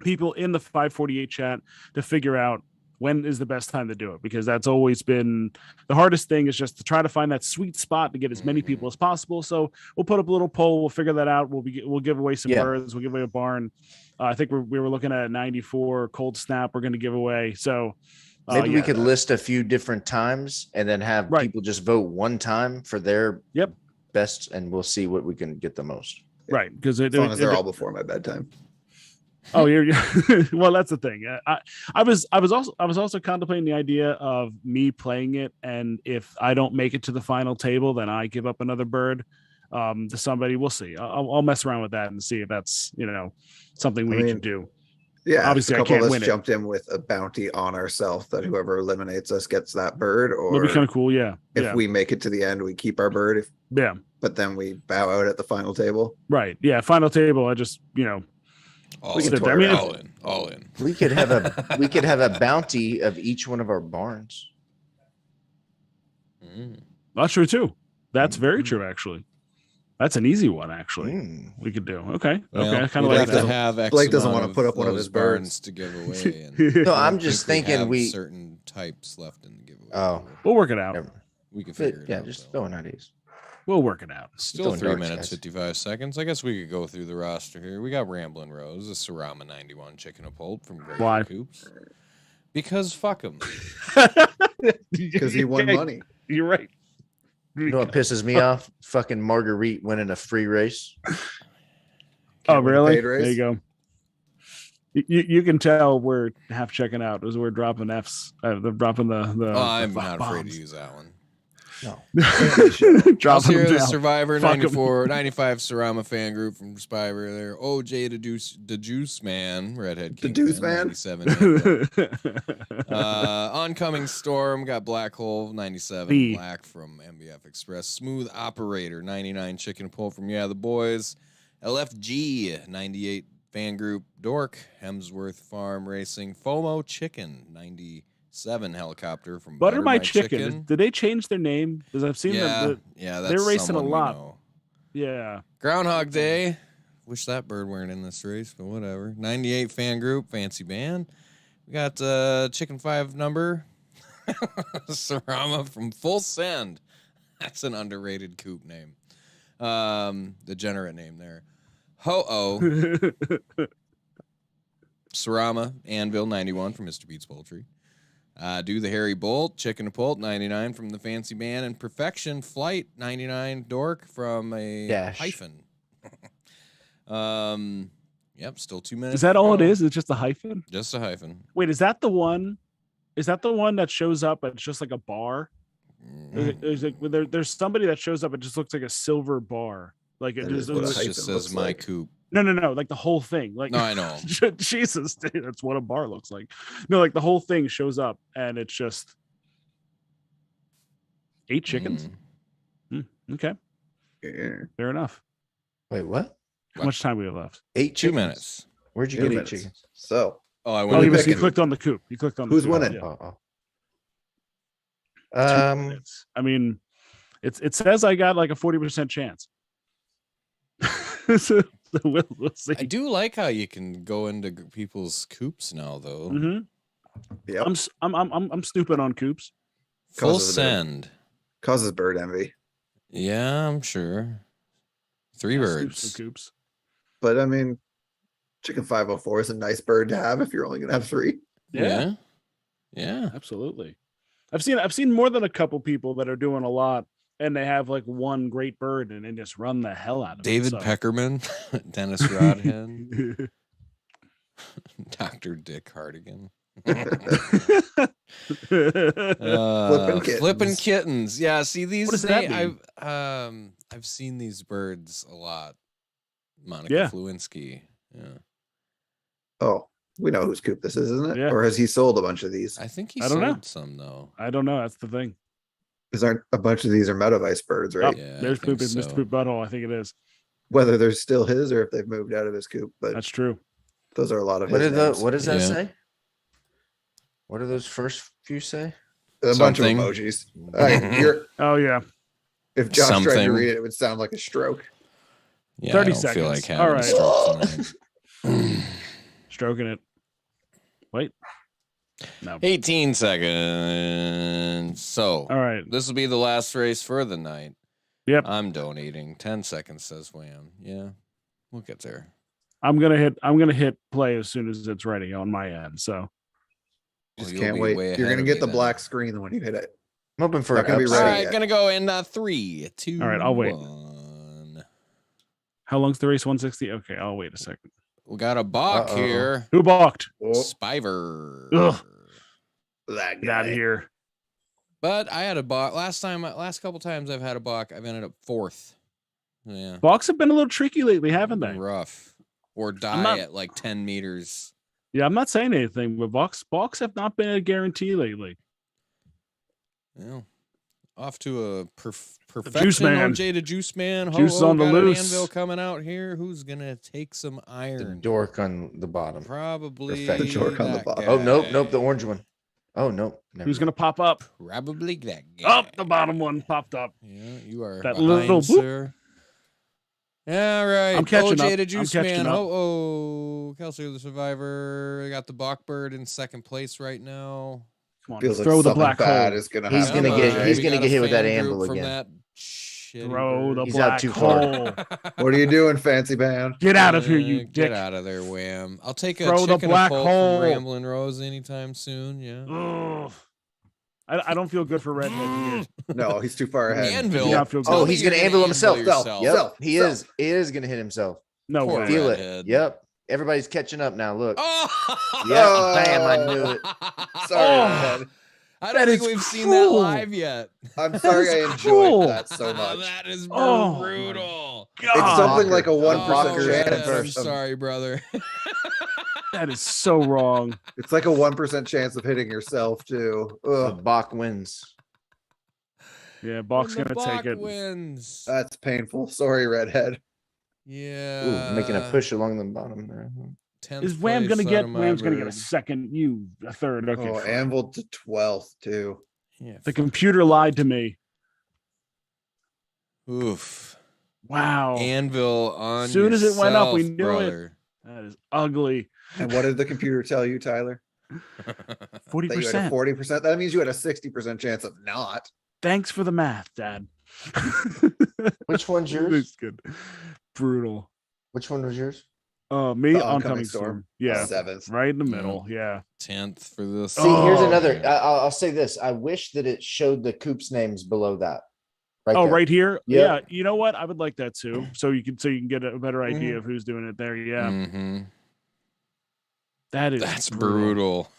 people in the 548 chat to figure out when is the best time to do it, because that's always been the hardest thing, is just to try to find that sweet spot to get as many people as possible. So we'll put up a little poll, we'll figure that out. We'll give away some birds, we'll give away a barn. I think we were looking at a 94 cold snap we're going to give away. So maybe we could list a few different times and then have people just vote one time for their best, and we'll see what we can get the most. Right, because as long as they're all before my bedtime. Oh, you're well, that's the thing. I was also contemplating the idea of me playing it, and if I don't make it to the final table, then I give up another bird to somebody. We'll see. I'll mess around with that and see if that's something we can do. Yeah, obviously a couple I can't of us win jumped in with a bounty on ourselves that whoever eliminates us gets that bird. Or it'll be kind of cool. Yeah, if we make it to the end, we keep our bird. But then we bow out at the final table. Right. Yeah. Final table. I just all in. We could have a bounty of each one of our barns. That's true too. That's very true. Actually, that's an easy one. Actually, we could do. Okay. I kind of like that. Blake doesn't want to put up one of his barns to give away. No, I'm just thinking we certain types left in the giveaway. Oh, we'll work it out. We can figure it out. Yeah, just throwing ideas. We'll work it out. Still 3 minutes, 55 seconds. I guess we could go through the roster here. We got Ramblin' Rose, a Sarama 91 chicken a pulp from Great Why? Coops. Because fuck him. Because he won money. You're right. You know what pisses me off? Fucking Marguerite winning a free race. Oh, really? There you go. You can tell we're half checking out as we're dropping Fs. They're dropping the I'm the not bombs. afraid to use that one. No. Dropping here, them the down. Survivor Fuck 95 Sarama fan group from Survivor there. OJ the Juice Man, Redhead King. The Deuce Man? 97. Oncoming Storm, got Black Hole 97. Black from MBF Express. Smooth Operator 99. Chicken Pull from The Boys. LFG 98 fan group. Dork Hemsworth Farm Racing. FOMO Chicken 97 helicopter from Butter My Chicken. Did they change their name? Because I've seen them. Yeah, that's they're racing a lot. Know. Yeah. Groundhog Day. Wish that bird weren't in this race, but whatever. 98 fan group, fancy band. We got Chicken 5 number. Sarama from Full Send. That's an underrated Coop name. Degenerate name there. Ho-Oh. Sarama, Anvil 91 from Mr. Beats Poultry. Do the Harry Bolt, Chicken and Pult 99 from the Fancy Man, and Perfection Flight 99 Dork from a hyphen. Yep, still 2 minutes. Is that all it is? It's just a hyphen? Just a hyphen. Wait, is that the one? Is that the one that shows up at just like a bar? There's somebody that shows up. It just looks like a silver bar. Like it just says my Coop. No, like the whole thing. Like no, I know. Jesus, dude, that's what a bar looks like. No, like the whole thing shows up and it's just 8 chickens. Okay, fair enough. Wait, what? How much time we have left? 8 2 minutes. Where'd you get 8 chickens? So, he clicked on the Coop. He clicked on the who's Coop. winning? Yeah. I mean, it says I got like a 40% chance. So we'll see. I do like how you can go into people's coops now, though. Yeah, I'm stupid on Coops. Full Send causes bird envy. Yeah, I'm sure. 3 birds. Coops. But I mean, Chicken 504 is a nice bird to have if you're only gonna have 3. Yeah, absolutely. I've seen more than a couple people that are doing a lot. And they have like one great bird and then just run the hell out of David Peckerman, Dennis Rodhen, Dr. Dick Hardigan. Flippin' kittens. Yeah, see these. What does that mean? I've seen these birds a lot. Monica Lewinsky. Yeah. Oh, we know whose coop this is, isn't it? Yeah. Or has he sold a bunch of these? I think he sold some though. I don't know. That's the thing. Because aren't a bunch of these are Metavice birds, right? Oh, there's Poop and Mr. Poop Butthole. I think it is. Whether they're still his or if they've moved out of his coop, but that's true. Those are a lot of what his names. What does that say? What do those first few say? A bunch of emojis. Oh yeah. If Josh tried to read it, it would sound like a stroke. Yeah, 30 I don't seconds. feel like having all right. a stroke tonight. Stroking it. Wait. No. 18 seconds. So, all right. This will be the last race for the night. Yep. I'm donating. 10 seconds says Wham. Yeah. We'll get there. I'm gonna hit play as soon as it's ready on my end. So just can't wait. You're gonna get the black screen when you hit it. I'm hoping for gonna be ready. All right, gonna go in 3, 2. All right, I'll wait. 1. How long's the race? 160. Okay, I'll wait a second. We got a BAWK here. Who balked? Spiver. Ugh. That guy. Out of here. But I had a BAWK last couple times I've had a BAWK, I've ended up 4th. Yeah. BAWKs have been a little tricky lately, haven't they? Rough. Or die at like 10 meters. Yeah, I'm not saying anything, but BAWKs have not been a guarantee lately. Yeah. Off to a perfection. Juice Man. OJ the Juice Man. Juice on the loose. Anvil coming out here. Who's gonna take some iron? The dork on the bottom. Probably the dork on the bottom. Oh nope, the orange one. Oh nope. Who's gonna pop up? Probably that guy. Oh, the bottom one popped up. Yeah, you are that behind, little sir. Yeah, right. I'm catching OJ up. the Juice I'm catching Man. up. Oh, Kelsey the Survivor. I got the BAWK bird in 2nd place right now. Come on, feels throw like the black bad hole. is gonna He's happen. gonna get hit with that fan anvil group from again. that shitty Throw the bird. He's out black too far. hole. What are you doing, fancy man? Get out of here, you Get dick. out of there, Wham. I'll take a Throw the chicken black a hole. from Ramblin' Rose anytime soon. Yeah. Ugh. I don't feel good for Redhead here. No, he's too far ahead. Anvil. Do not feel good. Oh, Tell me he's you're gonna anvil himself. yourself. Yep, he is. He is gonna hit himself. No Poor way. Feel Redhead. it. Yep. Everybody's catching up now. Look. Oh, Yep. Bam! I knew it. Sorry, Oh. Redhead. I That don't think is we've seen that cruel. live yet. I'm sorry is I enjoyed cruel. that so much. That is Oh, brutal. It's God. something like a 1% Oh, Redhead, I'm chance. sorry, brother. That is so wrong. It's like a 1% chance of hitting yourself too. The Ugh, BAWK wins. Yeah, BAWK's And gonna the take BAWK it. wins. that's painful. Sorry, Redhead. Yeah. Ooh, making a push along the bottom there. 10th Is Wham place gonna out get? of my Wham's gonna get a bird. second. You a third. Okay. Oh, fine. Anvil to 12th too. Yeah, The fuck. computer lied to me. Oof. Wow. Anvil on Soon as it went up, we yourself, knew it. brother. That is ugly. And what did the computer tell you, Tyler? 40%. That you had a 40%. That means you had a 60% chance of not. Thanks for the math, Dad. Which one's yours? It's good. Brutal. Which one was yours? Me, The oncoming storm. Yeah. 7th. Right in the middle. Yeah. 10th for this. See, here's Oh, another. man. I'll say this. I wish that it showed the Coop's names below that. Right Oh, there. right here. Yep. Yeah. You know what? I would like that too. So you can get a better idea of who's doing it there. Yeah. Mhm. That is That's brutal.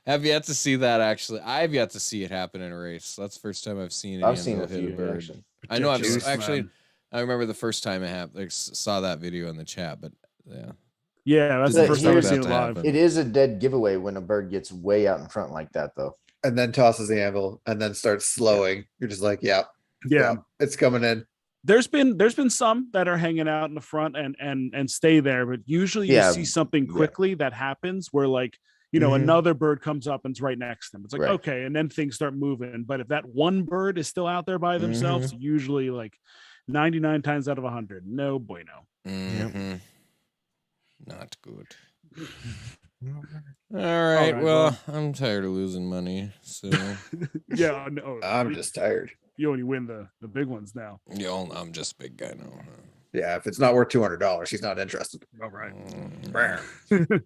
Have yet to see that actually. I've yet to see it happen in a race. That's the first time I've seen it. I've seen a hit few a bird. actually. I know I've Ridiculous, actually. man. I remember the first time it happened. Like, saw that video in the chat, but yeah. Yeah, that's But the first time I've here's- seen it to live. happen. It is a dead giveaway when a bird gets way out in front like that, though. And then tosses the anvil and then starts slowing. You're just like, yeah, Yeah. it's coming in. There's been some that are hanging out in the front and stay there, but usually Yeah. you see something Yeah. quickly that happens where like, you know, Mhm. another bird comes up and it's right next to them. It's like, Right. okay, and then things start moving. But if that one bird is still out there by themselves, usually like 99 times out of 100, no bueno. Mhm. Not good. All right, right. Well, I'm tired of losing money. So, Yeah, no, I'm just tired. you only win the big ones now. I'm just a big guy now. Huh? Yeah, if it's not worth $200, he's not interested. All right. Mm.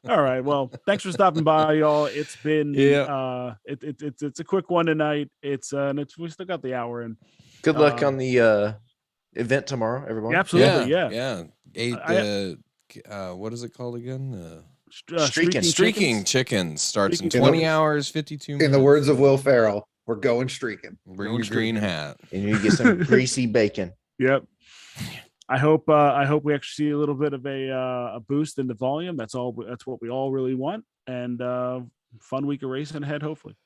All right. Well, thanks for stopping by, y'all. It's been it's a quick one tonight. It's we still got the hour in. Good luck on the event tomorrow, everyone. Absolutely, yeah. Yeah. What is it called again? Streaking. Streaking chickens starts in Streaking 20 chickens. hours, 52 minutes. In the words of Will Ferrell, we're going streaking. Bring your green hat. And you get some greasy bacon. Yep. I hope we actually see a little bit of a boost in the volume. That's what we all really want. And fun week of racing ahead, hopefully.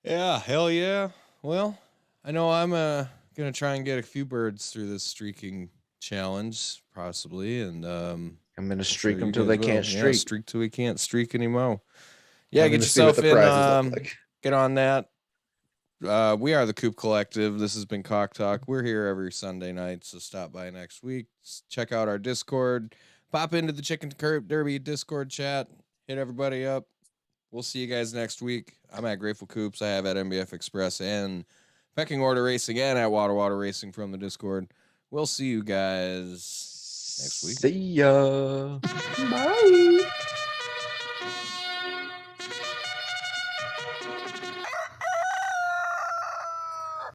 Yeah, hell yeah. Well, I know I'm gonna try and get a few birds through this streaking challenge, possibly, and I'm gonna streak sure them you till they guys can't will. Yeah, streak. streak till we can't streak anymore. Yeah, I'm get gonna see what yourself the in. prizes look like. Get on that. We are the Coop Collective. This has been Cock Talk. We're here every Sunday night, so stop by next week. Check out our Discord. Pop into the Chicken Derby Discord chat. Hit everybody up. We'll see you guys next week. I'm at Grateful Coops. I have at MBF Express and Pecking Order Racing and at Water Racing from the Discord. We'll see you guys next week. See ya. Bye.